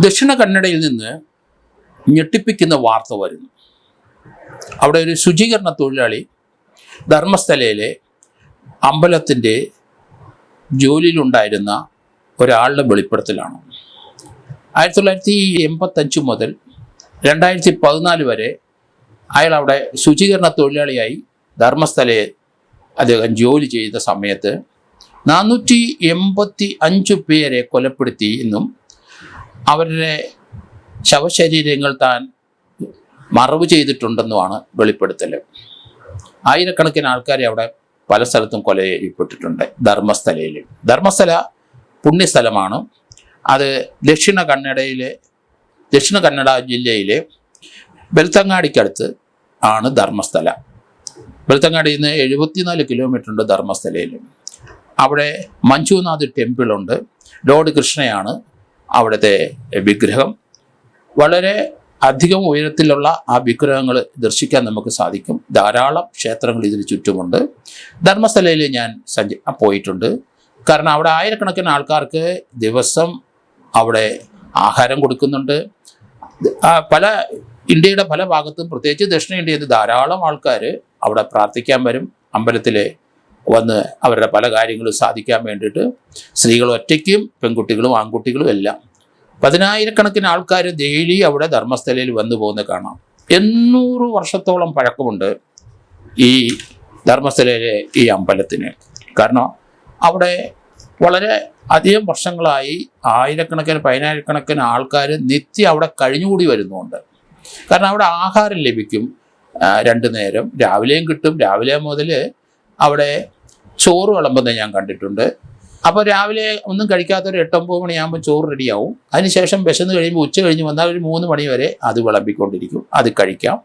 ദക്ഷിണ കന്നഡയിൽ നിന്ന് ഞെട്ടിപ്പിക്കുന്ന വാർത്ത വരുന്നു. അവിടെ ഒരു ശുചീകരണ തൊഴിലാളി ധർമ്മസ്ഥലയിലെ അമ്പലത്തിൻ്റെ ജോലിയിലുണ്ടായിരുന്ന ഒരാളുടെ വെളിപ്പെടുത്തലാണ്. 1985 മുതൽ 2014 വരെ അയാൾ അവിടെ ശുചീകരണ തൊഴിലാളിയായി ധർമ്മസ്ഥലയിൽ അദ്ദേഹം ജോലി ചെയ്ത സമയത്ത് 485 പേരെ കൊലപ്പെടുത്തി എന്നും അവരുടെ ശവശരീരങ്ങൾ താൻ മറവ് ചെയ്തിട്ടുണ്ടെന്നുമാണ് വെളിപ്പെടുത്തൽ. ആയിരക്കണക്കിന് ആൾക്കാരെ അവിടെ പല സ്ഥലത്തും കൊല ചെയ്യപ്പെട്ടിട്ടുണ്ട്. ധർമ്മസ്ഥല പുണ്യസ്ഥലമാണ്. അത് ദക്ഷിണ കന്നഡ ജില്ലയിലെ ബെൽത്തങ്ങാടിക്കടുത്ത് ആണ് ധർമ്മസ്ഥല. ബെൽത്തങ്ങാടിയിൽ നിന്ന് 74 കിലോമീറ്റർ ഉണ്ട് ധർമ്മസ്ഥലയിൽ. അവിടെ മഞ്ജുനാഥ് ടെമ്പിളുണ്ട്. ലോർഡ് കൃഷ്ണയാണ് അവിടുത്തെ വിഗ്രഹം. വളരെ അധികം ഉയരത്തിലുള്ള ആ വിഗ്രഹങ്ങൾ ദർശിക്കാൻ നമുക്ക് സാധിക്കും. ധാരാളം ക്ഷേത്രങ്ങൾ ഇതിന് ചുറ്റുമുണ്ട്. ധർമ്മസ്ഥലയിൽ ഞാൻ പോയിട്ടുണ്ട്. കാരണം അവിടെ ആയിരക്കണക്കിന് ആൾക്കാർക്ക് ദിവസം അവിടെ ആഹാരം കൊടുക്കുന്നുണ്ട്. ഇന്ത്യയുടെ പല ഭാഗത്തും, പ്രത്യേകിച്ച് ദക്ഷിണേന്ത്യയിൽ ധാരാളം ആൾക്കാർ അവിടെ പ്രാർത്ഥിക്കാൻ വരും. അമ്പലത്തിൽ വന്ന് അവരുടെ പല കാര്യങ്ങളും സാധിക്കാൻ വേണ്ടിയിട്ട് സ്ത്രീകൾ ഒറ്റയ്ക്കും പെൺകുട്ടികളും ആൺകുട്ടികളും എല്ലാം 10,000-കണക്കിന് ആൾക്കാർ ഡെയിലി അവിടെ ധർമ്മസ്ഥലയിൽ വന്നു പോകുന്നത് കാണാം. 800 വർഷത്തോളം പഴക്കമുണ്ട് ഈ ധർമ്മസ്ഥലയിലെ ഈ അമ്പലത്തിന്. കാരണം അവിടെ വളരെ അധികം വർഷങ്ങളായി ആയിരക്കണക്കിന് 10,000-കണക്കിന് ആൾക്കാർ നിത്യം അവിടെ കഴിഞ്ഞുകൂടി വരുന്നുണ്ട്. കാരണം അവിടെ ആഹാരം ലഭിക്കും. 2 നേരം രാവിലെയും കിട്ടും. രാവിലെ മുതൽ അവിടെ ചോറ് വിളമ്പുന്നത് ഞാൻ കണ്ടിട്ടുണ്ട്. അപ്പോൾ രാവിലെ ഒന്നും കഴിക്കാത്തൊരു 8-9 മണിയാകുമ്പോൾ ചോറ് റെഡിയാവും. അതിനുശേഷം വിശന്ന് കഴിയുമ്പോൾ ഉച്ച കഴിഞ്ഞ് വന്നാൽ ഒരു 3 മണി വരെ അത് വിളമ്പിക്കൊണ്ടിരിക്കും. അത് കഴിക്കാം.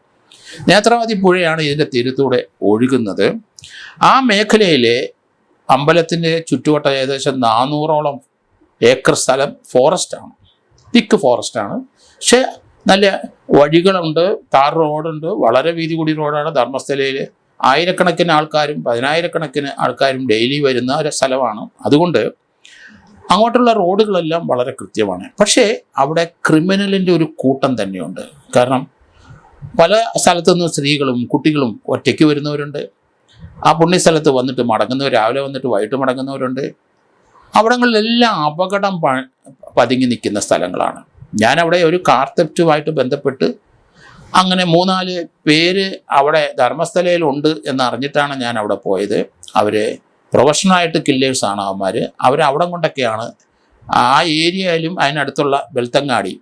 നേത്രാവതി പുഴയാണ് ഇതിൻ്റെ തീരത്തൂടെ ഒഴുകുന്നത്. ആ മേഖലയിലെ അമ്പലത്തിൻ്റെ ചുറ്റുവട്ടം ഏകദേശം 400ഓളം ഏക്കർ സ്ഥലം ഫോറസ്റ്റാണ്. തിക്ക് ഫോറസ്റ്റാണ്. പക്ഷേ നല്ല വഴികളുണ്ട്, ടാർ റോഡുണ്ട്. വളരെ വീതി കൂടി റോഡാണ്. ധർമ്മസ്ഥലയിൽ ആയിരക്കണക്കിന് ആൾക്കാരും 10,000-കണക്കിന് ആൾക്കാരും ഡെയിലി വരുന്ന ഒരു സ്ഥലമാണ്. അതുകൊണ്ട് അങ്ങോട്ടുള്ള റോഡുകളെല്ലാം വളരെ കൃത്യമാണ്. പക്ഷേ അവിടെ ക്രിമിനലിൻ്റെ ഒരു കൂട്ടം തന്നെയുണ്ട്. കാരണം പല സ്ഥലത്തുനിന്ന് സ്ത്രീകളും കുട്ടികളും ഒറ്റയ്ക്ക് വരുന്നവരുണ്ട്. ആ പുണ്യസ്ഥലത്ത് വന്നിട്ട് മടങ്ങുന്നവർ, രാവിലെ വന്നിട്ട് വൈകിട്ട് മടങ്ങുന്നവരുണ്ട്. അവിടങ്ങളിലെല്ലാം അപകടം പതുങ്ങി നിൽക്കുന്ന സ്ഥലങ്ങളാണ്. ഞാനവിടെ ഒരു കാർ തെഫ്റ്റുമായിട്ട് ബന്ധപ്പെട്ട് അങ്ങനെ 3-4 പേര് അവിടെ ധർമ്മസ്ഥലയിലുണ്ട് എന്നറിഞ്ഞിട്ടാണ് ഞാൻ അവിടെ പോയത്. അവർ പ്രൊഫഷണലായിട്ട് കില്ലേഴ്സാണ് അവന്മാർ. അവരവിടം കൊണ്ടൊക്കെയാണ് ആ ഏരിയയിലും അതിനടുത്തുള്ള ബെൽത്തങ്ങാടി.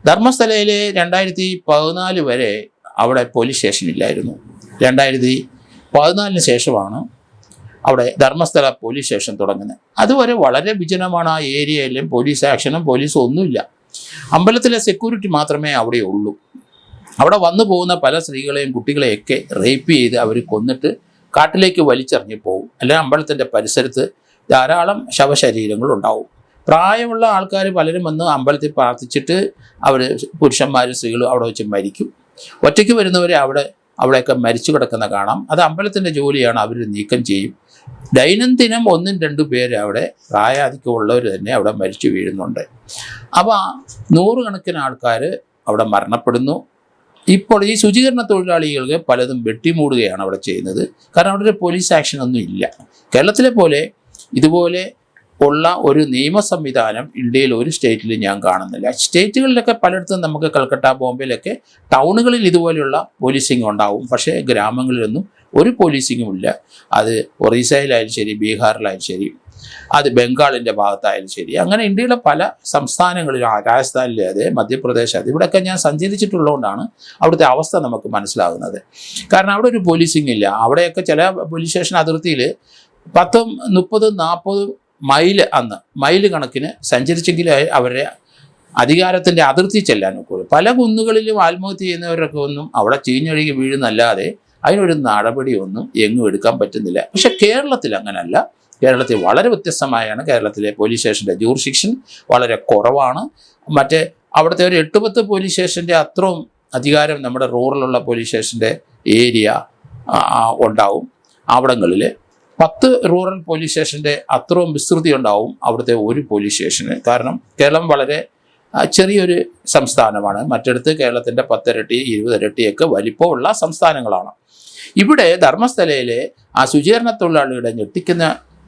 ധർമ്മസ്ഥലയിൽ 2014 വരെ അവിടെ പോലീസ് സ്റ്റേഷൻ ഇല്ലായിരുന്നു. 2014 ശേഷമാണ് അവിടെ ധർമ്മസ്ഥല പോലീസ് സ്റ്റേഷൻ തുടങ്ങുന്നത്. അതുവരെ വളരെ വിജനമാണ് ആ ഏരിയയിലും. പോലീസ് ആക്ഷനും പോലീസും ഒന്നുമില്ല. അമ്പലത്തിലെ സെക്യൂരിറ്റി മാത്രമേ അവിടെ ഉള്ളൂ. അവിടെ വന്നു പോകുന്ന പല സ്ത്രീകളെയും കുട്ടികളെയൊക്കെ റേപ്പ് ചെയ്ത് അവർ കൊന്നിട്ട് കാട്ടിലേക്ക് വലിച്ചെറിഞ്ഞ് പോകും. അല്ലെങ്കിൽ അമ്പലത്തിൻ്റെ പരിസരത്ത് ധാരാളം ശവശരീരങ്ങളുണ്ടാവും. പ്രായമുള്ള ആൾക്കാർ പലരും വന്ന് അമ്പലത്തിൽ പ്രാർത്ഥിച്ചിട്ട് അവർ പുരുഷന്മാരും സ്ത്രീകളും അവിടെ വെച്ച് മരിക്കും. ഒറ്റയ്ക്ക് വരുന്നവരെ അവിടെയൊക്കെ മരിച്ചു കിടക്കുന്ന കാണാം. അത് അമ്പലത്തിൻ്റെ ജോലിയാണ്, അവർ നീക്കം ചെയ്യും. ദൈനംദിനം 1-2 പേര് അവിടെ പ്രായാധിക്യമുള്ളവർ തന്നെ അവിടെ മരിച്ചു വീഴുന്നുണ്ട്. അപ്പോൾ 100 കണക്കിന് ആൾക്കാർ അവിടെ മരണപ്പെടുന്നു. ഇപ്പോൾ ഈ ശുചീകരണ തൊഴിലാളികൾക്ക് പലതും വെട്ടിമൂടുകയാണ് അവിടെ ചെയ്യുന്നത്. കാരണം അവിടെ ഒരു പോലീസ് ആക്ഷനൊന്നും ഇല്ല. കേരളത്തിലെ പോലെ ഇതുപോലെ ഉള്ള ഒരു നിയമ സംവിധാനം ഇന്ത്യയിൽ ഒരു സ്റ്റേറ്റിലും ഞാൻ കാണുന്നില്ല. സ്റ്റേറ്റുകളിലൊക്കെ പലയിടത്തും നമുക്ക് കൽക്കട്ട, ബോംബെയിലൊക്കെ ടൗണുകളിൽ ഇതുപോലെയുള്ള പോലീസിങ് ഉണ്ടാവും. പക്ഷേ ഗ്രാമങ്ങളിലൊന്നും ഒരു പോലീസിങ്ങും ഇല്ല. അത് ഒറീസയിലായാലും ശരി, ബീഹാറിലായാലും ശരി, അത് ബംഗാളിൻ്റെ ഭാഗത്തായാലും ശരി. അങ്ങനെ ഇന്ത്യയിലെ പല സംസ്ഥാനങ്ങളിലും, രാജസ്ഥാനിലെ അതെ, മധ്യപ്രദേശ്, അത് ഇവിടെയൊക്കെ ഞാൻ സഞ്ചരിച്ചിട്ടുള്ളതുകൊണ്ടാണ് അവിടുത്തെ അവസ്ഥ നമുക്ക് മനസ്സിലാകുന്നത്. കാരണം അവിടെ ഒരു പോലീസിങ് ഇല്ല. അവിടെയൊക്കെ ചില പോലീസ് സ്റ്റേഷൻ അതിർത്തിയിൽ 10, 30, 40 മൈൽ കണക്കിന് സഞ്ചരിച്ചെങ്കിൽ അവരുടെ അധികാരത്തിൻ്റെ അതിർത്തി ചെല്ലാൻ ഒക്കുള്ളൂ. പല കുന്നുകളിലും ആത്മഹത്യ ചെയ്യുന്നവരൊക്കെ ഒന്നും അവിടെ ചീഞ്ഞൊഴുകി വീഴുന്നല്ലാതെ അതിനൊരു നടപടിയൊന്നും എങ്ങും എടുക്കാൻ പറ്റുന്നില്ല. പക്ഷെ കേരളത്തിൽ അങ്ങനല്ല. കേരളത്തിൽ വളരെ വ്യത്യസ്തമായാണ്. കേരളത്തിലെ പോലീസ് സ്റ്റേഷൻ്റെ ജൂറിസ്ഡിക്ഷൻ വളരെ കുറവാണ്. അവിടുത്തെ ഒരു 8-10 പോലീസ് സ്റ്റേഷൻ്റെ അത്രയും അധികാരം നമ്മുടെ റൂറലുള്ള പോലീസ് സ്റ്റേഷൻ്റെ ഏരിയ ഉണ്ടാവും. അവിടങ്ങളിൽ 10 റൂറൽ പോലീസ് സ്റ്റേഷൻ്റെ അത്രയും വിസ്തൃതി ഉണ്ടാവും അവിടുത്തെ ഒരു പോലീസ് സ്റ്റേഷന്. കാരണം കേരളം വളരെ ചെറിയൊരു സംസ്ഥാനമാണ്. മറ്റിടത്ത് കേരളത്തിൻ്റെ 10 ഇരട്ടി 20 ഇരട്ടിയൊക്കെ വലിപ്പമുള്ള സംസ്ഥാനങ്ങളാണ്. ഇവിടെ ധർമ്മസ്ഥലയിലെ ആ ശുചീകരണ തൊഴിലാളിയുടെ ഞെട്ടിക്കുന്ന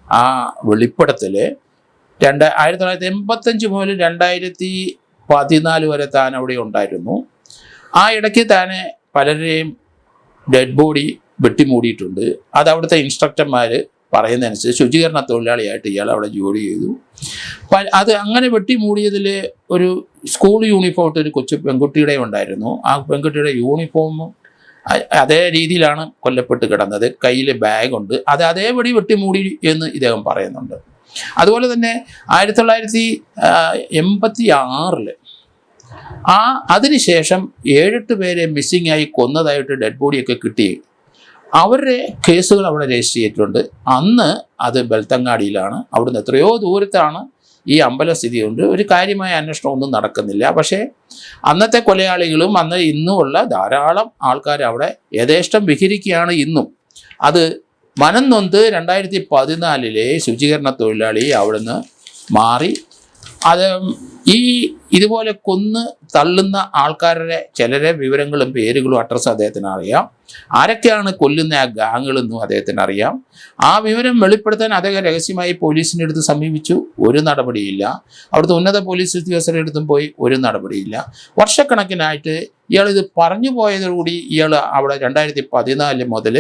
ആ വെളിപ്പെടുത്തൽ 1985 മുതൽ 2014 വരെ താൻ അവിടെ ഉണ്ടായിരുന്നു. ആ ഇടയ്ക്ക് താനെ പലരെയും ഡെഡ് ബോഡി വെട്ടിമൂടിയിട്ടുണ്ട്. അത് അവിടുത്തെ ഇൻസ്ട്രക്ടർമാർ പറയുന്നതനുസരിച്ച് ശുചീകരണ തൊഴിലാളിയായിട്ട് ഇയാൾ അവിടെ ജോലി ചെയ്തു. അത് അങ്ങനെ വെട്ടിമൂടിയതിൽ ഒരു സ്കൂൾ യൂണിഫോം ഇട്ട് ഒരു കൊച്ചു പെൺകുട്ടിയുടെ ഉണ്ടായിരുന്നു. ആ പെൺകുട്ടിയുടെ യൂണിഫോം അതേ രീതിയിലാണ് കൊല്ലപ്പെട്ട് കിടന്നത്. കയ്യിൽ ബാഗുണ്ട്, അത് അതേപടി വെട്ടിമൂടി എന്ന് ഇദ്ദേഹം പറയുന്നുണ്ട്. അതുപോലെ തന്നെ 1986 അതിനുശേഷം 7-8 പേരെ മിസ്സിംഗ് ആയി കൊന്നതായിട്ട് ഡെഡ് ബോഡിയൊക്കെ കിട്ടി. അവരുടെ കേസുകൾ അവിടെ രജിസ്റ്റർ ചെയ്തിട്ടുണ്ട്. അന്ന് അത് ബെൽത്തങ്ങാടിയിലാണ്. അവിടുന്ന് എത്രയോ ദൂരത്താണ് ഈ അമ്പലം സ്ഥിതി കൊണ്ട് ഒരു കാര്യമായ അന്വേഷണം ഒന്നും നടക്കുന്നില്ല. പക്ഷേ അന്നത്തെ കൊലയാളികളും അന്ന് ഇന്നുമുള്ള ധാരാളം ആൾക്കാർ അവിടെ യഥേഷ്ടം വിഹരിക്കുകയാണ് ഇന്നും. അത് മനം നൊന്ത് 2014 ശുചീകരണ തൊഴിലാളി അവിടുന്ന് മാറി. അത് ഇതുപോലെ കൊന്ന് തള്ളുന്ന ആൾക്കാരുടെ ചിലരെ വിവരങ്ങളും പേരുകളും അഡ്രസ്സും അദ്ദേഹത്തിന് അറിയാം. ആരൊക്കെയാണ് കൊല്ലുന്ന ആ ഗാങ്ങുകളെന്നും അദ്ദേഹത്തിന് അറിയാം. ആ വിവരം വെളിപ്പെടുത്താൻ അദ്ദേഹം രഹസ്യമായി പോലീസിൻ്റെ അടുത്ത് സമീപിച്ചു. ഒരു നടപടിയില്ല. അവിടുത്തെ ഉന്നത പോലീസ് ഉദ്യോഗസ്ഥരുടെ അടുത്തും പോയി ഒരു നടപടിയില്ല. വർഷക്കണക്കിനായിട്ട് ഇയാൾ ഇത് പറഞ്ഞു പോയതോടുകൂടി ഇയാൾ അവിടെ 2014 മുതൽ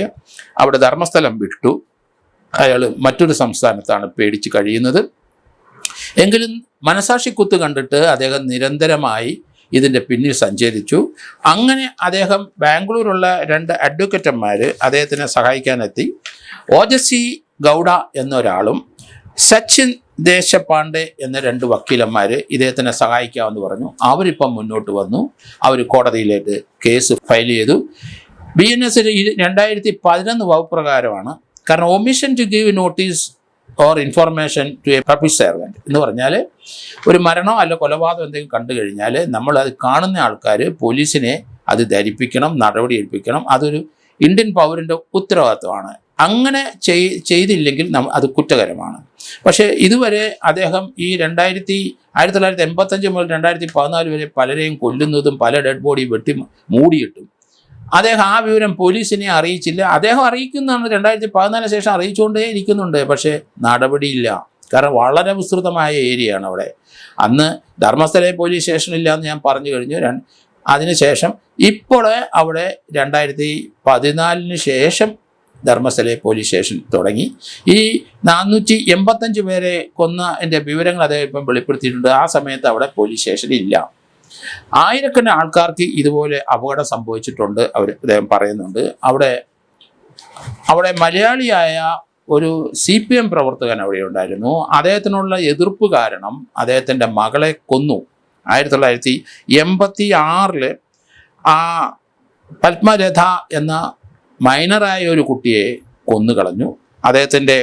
അവിടെ ധർമ്മസ്ഥലം വിട്ടു. അയാൾ മറ്റൊരു സംസ്ഥാനത്താണ് പേടിച്ച് കഴിയുന്നത്. എങ്കിലും മനസാക്ഷി കുത്ത് കണ്ടിട്ട് അദ്ദേഹം നിരന്തരമായി ഇതിൻ്റെ പിന്നിൽ സഞ്ചരിച്ചു. അങ്ങനെ അദ്ദേഹം ബാംഗ്ലൂരുള്ള 2 അഡ്വക്കേറ്റന്മാർ അദ്ദേഹത്തിനെ സഹായിക്കാനെത്തി. ഓജസ്സി ഗൗഡ എന്നൊരാളും സച്ചിൻ ദേശപാണ്ഡെ എന്ന 2 വക്കീലന്മാർ ഇദ്ദേഹത്തിനെ സഹായിക്കാമെന്ന് പറഞ്ഞു. അവരിപ്പം മുന്നോട്ട് വന്നു. അവർ കോടതിയിലേക്ക് കേസ് ഫയൽ ചെയ്തു. BNS 2011 വകുപ്പ് പ്രകാരമാണ്. കാരണം omission to give notice or information to a public servant എന്ന് പറഞ്ഞാൽ ഒരു മരണമോ അല്ല കൊലപാതകം എന്തെങ്കിലും കണ്ടു കഴിഞ്ഞാൽ നമ്മളത് കാണുന്ന ആൾക്കാർ പോലീസിനെ അത് ധരിപ്പിക്കണം, നടപടി എടുപ്പിക്കണം. അതൊരു ഇന്ത്യൻ പൗരൻ്റെ ഉത്തരവാദിത്വമാണ്. അങ്ങനെ ചെയ്തില്ലെങ്കിൽ അത് കുറ്റകരമാണ്. പക്ഷേ ഇതുവരെ അദ്ദേഹം ഈ 1985 മുതൽ 2014 വരെ പലരെയും കൊല്ലുന്നതും പല ഡെഡ് ബോഡി വെട്ടി മൂടിയിട്ടും അദ്ദേഹം ആ വിവരം പോലീസിനെ അറിയിച്ചില്ല. അദ്ദേഹം അറിയിക്കുന്നതാണ് 2014 ശേഷം അറിയിച്ചുകൊണ്ടേ ഇരിക്കുന്നുണ്ട്. പക്ഷേ നടപടിയില്ല. കാരണം വളരെ വിസ്തൃതമായ ഏരിയയാണ് അവിടെ. അന്ന് ധർമ്മസ്ഥല പോലീസ് സ്റ്റേഷനില്ല എന്ന് ഞാൻ പറഞ്ഞു കഴിഞ്ഞു. അതിനുശേഷം ഇപ്പോൾ അവിടെ 2014 ശേഷം ധർമ്മസ്ഥല പോലീസ് സ്റ്റേഷൻ തുടങ്ങി. ഈ 485 പേരെ കൊന്ന എൻ്റെ വിവരങ്ങൾ അദ്ദേഹം ഇപ്പം വെളിപ്പെടുത്തിയിട്ടുണ്ട്. ആ സമയത്ത് അവിടെ പോലീസ് സ്റ്റേഷനില്ല. ആയിരക്കണക്കിന് ആൾക്കാർക്ക് ഇതുപോലെ അപകടം സംഭവിച്ചിട്ടുണ്ട് അദ്ദേഹം പറയുന്നുണ്ട്. അവിടെ മലയാളിയായ ഒരു CPM പ്രവർത്തകൻ അവിടെ ഉണ്ടായിരുന്നു. അദ്ദേഹത്തിനുള്ള എതിർപ്പ് കാരണം അദ്ദേഹത്തിൻ്റെ മകളെ കൊന്നു. 1986 ആ പത്മരഥ എന്ന മൈനറായ ഒരു കുട്ടിയെ കൊന്നുകളഞ്ഞു. അദ്ദേഹത്തിൻ്റെ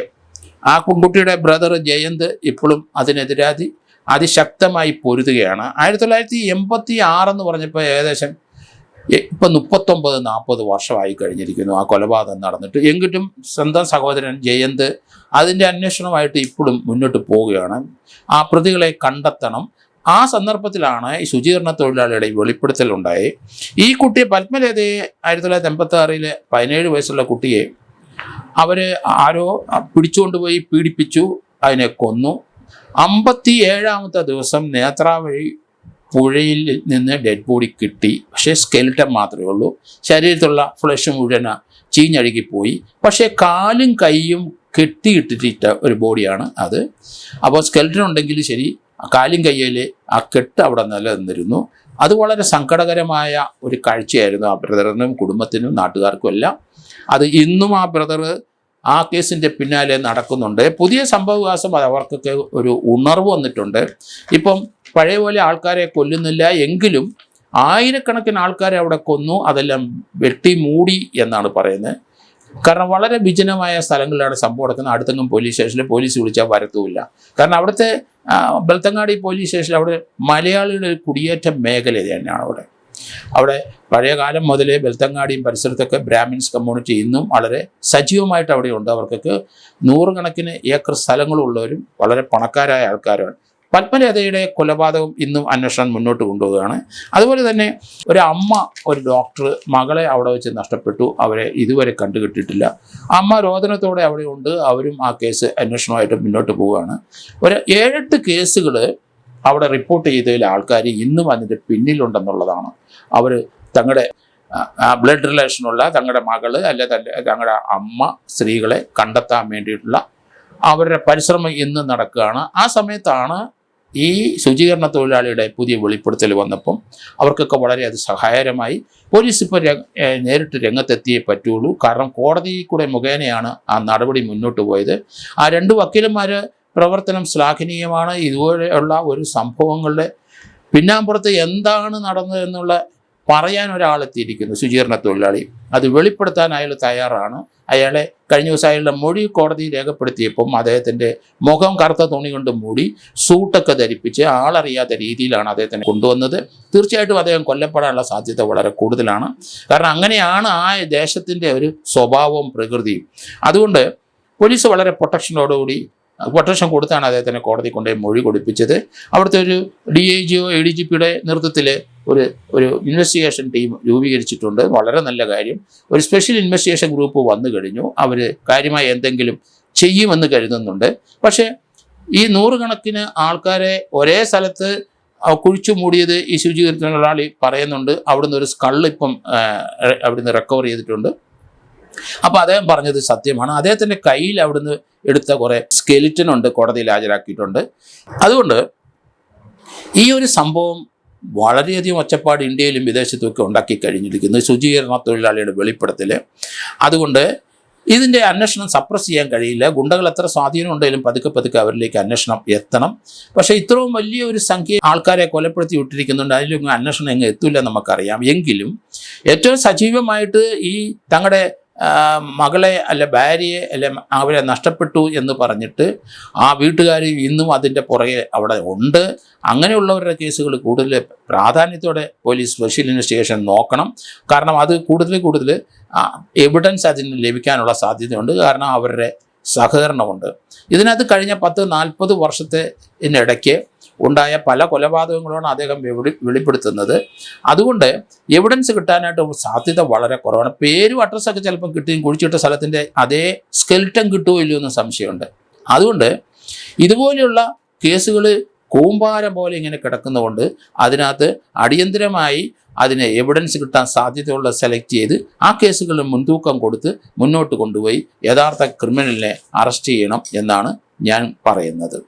ആ കുട്ടിയുടെ ബ്രദർ ജയന്ത് ഇപ്പോഴും അതിനെതിരാതി അതിശക്തമായി പൊരുതുകയാണ്. 1986 എന്ന് പറഞ്ഞപ്പോൾ ഏകദേശം ഇപ്പം 39-40 വർഷമായി കഴിഞ്ഞിരിക്കുന്നു ആ കൊലപാതകം നടന്നിട്ട്. എങ്കിലും സ്വന്തം സഹോദരൻ ജയന്ത് അതിൻ്റെ അന്വേഷണമായിട്ട് ഇപ്പോഴും മുന്നോട്ട് പോവുകയാണ്. ആ പ്രതികളെ കണ്ടെത്തണം. ആ സന്ദർഭത്തിലാണ് ഈ ശുചീകരണ തൊഴിലാളിയുടെ വെളിപ്പെടുത്തലുണ്ടായി. ഈ കുട്ടിയെ പത്മലതയെ 1986 17 വയസ്സുള്ള കുട്ടിയെ അവർ ആരോ പിടിച്ചുകൊണ്ടുപോയി പീഡിപ്പിച്ചു, അതിനെ കൊന്നു. 57ാമത്തെ ദിവസം നേത്രാവഴി പുഴയിൽ നിന്ന് ഡെഡ് ബോഡി കിട്ടി. പക്ഷേ സ്കെൽറ്റൻ മാത്രമേ ഉള്ളൂ. ശരീരത്തിലുള്ള ഫ്ലഷ് മുഴുവൻ ചീഞ്ഞഴുകിപ്പോയി. പക്ഷേ കാലും കൈയും കെട്ടിയിട്ടിട്ട ഒരു ബോഡിയാണ് അത്. അപ്പോൾ സ്കെൽറ്റൻ ഉണ്ടെങ്കിൽ ശരി, കാലും കയ്യിൽ ആ കെട്ട് അവിടെ നിലനിന്നിരുന്നു. അത് വളരെ സങ്കടകരമായ ഒരു കാഴ്ചയായിരുന്നു ആ ബ്രദറിനും കുടുംബത്തിനും നാട്ടുകാർക്കും എല്ലാം. അത് ഇന്നും ആ ബ്രദർ ആ കേസിൻ്റെ പിന്നാലെ നടക്കുന്നുണ്ട്. പുതിയ സംഭവവികാസം അവർക്കൊക്കെ ഒരു ഉണർവ് വന്നിട്ടുണ്ട്. ഇപ്പം പഴയ പോലെ ആൾക്കാരെ കൊല്ലുന്നില്ല എങ്കിലും ആയിരക്കണക്കിന് ആൾക്കാരെ അവിടെ കൊന്നു. അതെല്ലാം വെട്ടി മൂടി എന്നാണ് പറയുന്നത്. കാരണം വളരെ വിജനമായ സ്ഥലങ്ങളിലാണ് സംഭവം നടക്കുന്നത്. അടുത്തെങ്കിലും പോലീസ് സ്റ്റേഷനിൽ പോലീസ് വിളിച്ചാൽ വരത്തുമില്ല. കാരണം അവിടുത്തെ ബെൽത്തങ്ങാടി പോലീസ് സ്റ്റേഷനിൽ അവിടെ മലയാളികളുടെ കുടിയേറ്റ മേഖല തന്നെയാണ് അവിടെ പഴയ കാലം മുതലേ ബെൽത്തങ്ങാടിയും പരിസരത്തൊക്കെ ബ്രാഹ്മിൻസ് കമ്മ്യൂണിറ്റി ഇന്നും വളരെ സജീവമായിട്ട് അവിടെ ഉണ്ട്. അവർക്കൊക്കെ 100 കണക്കിന് ഏക്കർ സ്ഥലങ്ങളുള്ളവരും വളരെ പണക്കാരായ ആൾക്കാരാണ്. പത്മലതയുടെ കൊലപാതകം ഇന്നും അന്വേഷണം മുന്നോട്ട് കൊണ്ടുപോവുകയാണ്. അതുപോലെ തന്നെ ഒരു അമ്മ, ഒരു ഡോക്ടർ മകളെ അവിടെ വെച്ച് നഷ്ടപ്പെട്ടു, അവരെ ഇതുവരെ കണ്ടുകിട്ടിയിട്ടില്ല. അമ്മ രോദനത്തോടെ അവിടെ ഉണ്ട്. അവരും ആ കേസ് അന്വേഷണമായിട്ട് മുന്നോട്ട് പോവുകയാണ്. ഒരു 7-8 കേസുകൾ അവിടെ റിപ്പോർട്ട് ചെയ്തതിൽ ആൾക്കാർ ഇന്നും അതിൻ്റെ പിന്നിലുണ്ടെന്നുള്ളതാണ്. അവർ തങ്ങളുടെ ബ്ലഡ് റിലേഷനുള്ള തങ്ങളുടെ മകള് അല്ലെ തങ്ങളുടെ അമ്മ സ്ത്രീകളെ കണ്ടെത്താൻ വേണ്ടിയിട്ടുള്ള അവരുടെ പരിശ്രമം ഇന്നും നടക്കുകയാണ്. ആ സമയത്താണ് ഈ ശുചീകരണ തൊഴിലാളിയുടെ പുതിയ വെളിപ്പെടുത്തൽ വന്നപ്പം അവർക്കൊക്കെ വളരെ അത് സഹായകരമായി. പോലീസ് ഇപ്പോൾ നേരിട്ട് രംഗത്തെത്തിയേ പറ്റുള്ളൂ. കാരണം കോടതി കൂടെ മുഖേനയാണ് ആ നടപടി മുന്നോട്ട് പോയത്. ആ 2 വക്കീലന്മാർ പ്രവർത്തനം ശ്ലാഘനീയമാണ്. ഇതുപോലെയുള്ള ഒരു സംഭവങ്ങളുടെ പിന്നാമ്പുറത്ത് എന്താണ് നടന്നതെന്നുള്ള പറയാൻ ഒരാളെത്തിയിരിക്കുന്നു, ശുചീകരണ തൊഴിലാളി. അത് വെളിപ്പെടുത്താൻ അയാൾ തയ്യാറാണ്. അയാളെ കഴിഞ്ഞ ദിവസം അയാളുടെ മൊഴി കോടതി രേഖപ്പെടുത്തിയപ്പം അദ്ദേഹത്തിൻ്റെ മുഖം കറുത്ത തുണി കൊണ്ട് മൂടി സൂട്ടൊക്കെ ധരിപ്പിച്ച് ആളറിയാത്ത രീതിയിലാണ് അദ്ദേഹത്തിനെ കൊണ്ടുവന്നത്. തീർച്ചയായിട്ടും അദ്ദേഹം കൊല്ലപ്പെടാനുള്ള സാധ്യത വളരെ കൂടുതലാണ്. കാരണം അങ്ങനെയാണ് ആ ദേശത്തിൻ്റെ ഒരു സ്വഭാവവും പ്രകൃതിയും. അതുകൊണ്ട് പോലീസ് വളരെ പ്രൊട്ടക്ഷൻ കൊടുത്താണ് അദ്ദേഹത്തിനെ കോടതി കൊണ്ടുപോയി മൊഴി കൊടുപ്പിച്ചത്. അവിടുത്തെ ഒരു DIGO ADGPയുടെ നേതൃത്വത്തിൽ ഒരു ഇൻവെസ്റ്റിഗേഷൻ ടീം രൂപീകരിച്ചിട്ടുണ്ട്. വളരെ നല്ല കാര്യം. ഒരു സ്പെഷ്യൽ ഇൻവെസ്റ്റിഗേഷൻ ഗ്രൂപ്പ് വന്നു കഴിഞ്ഞു. അവർ കാര്യമായി എന്തെങ്കിലും ചെയ്യുമെന്ന് കരുതുന്നുണ്ട്. പക്ഷേ ഈ 100 കണക്കിന് ആൾക്കാരെ ഒരേ സ്ഥലത്ത് കുഴിച്ചു മൂടിയത് ഈ ശുചീകരണ തൊഴിലാളി പറയുന്നുണ്ട്. അവിടുന്ന് ഒരു സ്കള്ളിപ്പം അവിടുന്ന് റിക്കവർ ചെയ്തിട്ടുണ്ട്. അപ്പോൾ അദ്ദേഹം പറഞ്ഞത് സത്യമാണ്. അദ്ദേഹത്തിൻ്റെ കയ്യിൽ അവിടുന്ന് എടുത്ത കുറേ സ്കെലിറ്റനുണ്ട്, കോടതിയിൽ ഹാജരാക്കിയിട്ടുണ്ട്. അതുകൊണ്ട് ഈ ഒരു സംഭവം വളരെയധികം ഒച്ചപ്പാട് ഇന്ത്യയിലും വിദേശത്തുമൊക്കെ ഉണ്ടാക്കി കഴിഞ്ഞിരിക്കുന്നു, ശുചീകരണ തൊഴിലാളിയുടെ വെളിപ്പെടുത്തൽ. അതുകൊണ്ട് ഇതിൻ്റെ അന്വേഷണം സപ്രസ് ചെയ്യാൻ കഴിയില്ല. ഗുണ്ടകൾ എത്ര സ്വാധീനം ഉണ്ടെങ്കിലും പതുക്കെ അവരിലേക്ക് അന്വേഷണം എത്തണം. പക്ഷേ ഇത്രയും വലിയ ഒരു സംഖ്യ ആൾക്കാരെ കൊലപ്പെടുത്തി വിട്ടിരിക്കുന്നുണ്ട്. അതിലൊന്നും അന്വേഷണം എങ്ങ് എത്തില്ല നമുക്കറിയാം. എങ്കിലും ഏറ്റവും സജീവമായിട്ട് ഈ തങ്ങളുടെ മകളെ അല്ലെ ഭാര്യയെ അല്ലെ അവരെ നഷ്ടപ്പെട്ടു എന്ന് പറഞ്ഞിട്ട് ആ വീട്ടുകാർ ഇന്നും അതിൻ്റെ പുറകെ അവിടെ ഉണ്ട്. അങ്ങനെയുള്ളവരുടെ കേസുകൾ കൂടുതൽ പ്രാധാന്യത്തോടെ പോലീസ് സ്പെഷ്യൽ ഇൻവെസ്റ്റിഗേഷൻ നോക്കണം. കാരണം അത് കൂടുതൽ എവിഡൻസ് അതിന് ലഭിക്കാനുള്ള സാധ്യതയുണ്ട്. കാരണം അവരുടെ സഹകരണമുണ്ട്. ഇതിനകത്ത് കഴിഞ്ഞ 10-40 വർഷത്തിനിടയ്ക്ക് ഉണ്ടായ പല കൊലപാതകങ്ങളാണ് അദ്ദേഹം വെളിപ്പെടുത്തുന്നത്. അതുകൊണ്ട് എവിഡൻസ് കിട്ടാനായിട്ട് സാധ്യത വളരെ കുറവാണ്. പേരും അഡ്രസ്സൊക്കെ ചിലപ്പം കിട്ടുകയും കുഴിച്ചിട്ട സ്ഥലത്തിൻ്റെ അതേ സ്കെൽറ്റൻ കിട്ടുമോ ഇല്ലയോ എന്ന് സംശയമുണ്ട്. അതുകൊണ്ട് ഇതുപോലെയുള്ള കേസുകൾ കൂമ്പാരം പോലെ ഇങ്ങനെ കിടക്കുന്നതുകൊണ്ട് അതിനകത്ത് അടിയന്തരമായി അതിന് എവിഡൻസ് കിട്ടാൻ സാധ്യതയുള്ള സെലക്ട് ചെയ്ത് ആ കേസുകളിൽ മുൻതൂക്കം കൊടുത്ത് മുന്നോട്ട് കൊണ്ടുപോയി യഥാർത്ഥ ക്രിമിനലിനെ അറസ്റ്റ് ചെയ്യണം എന്നാണ് ഞാൻ പറയുന്നത്.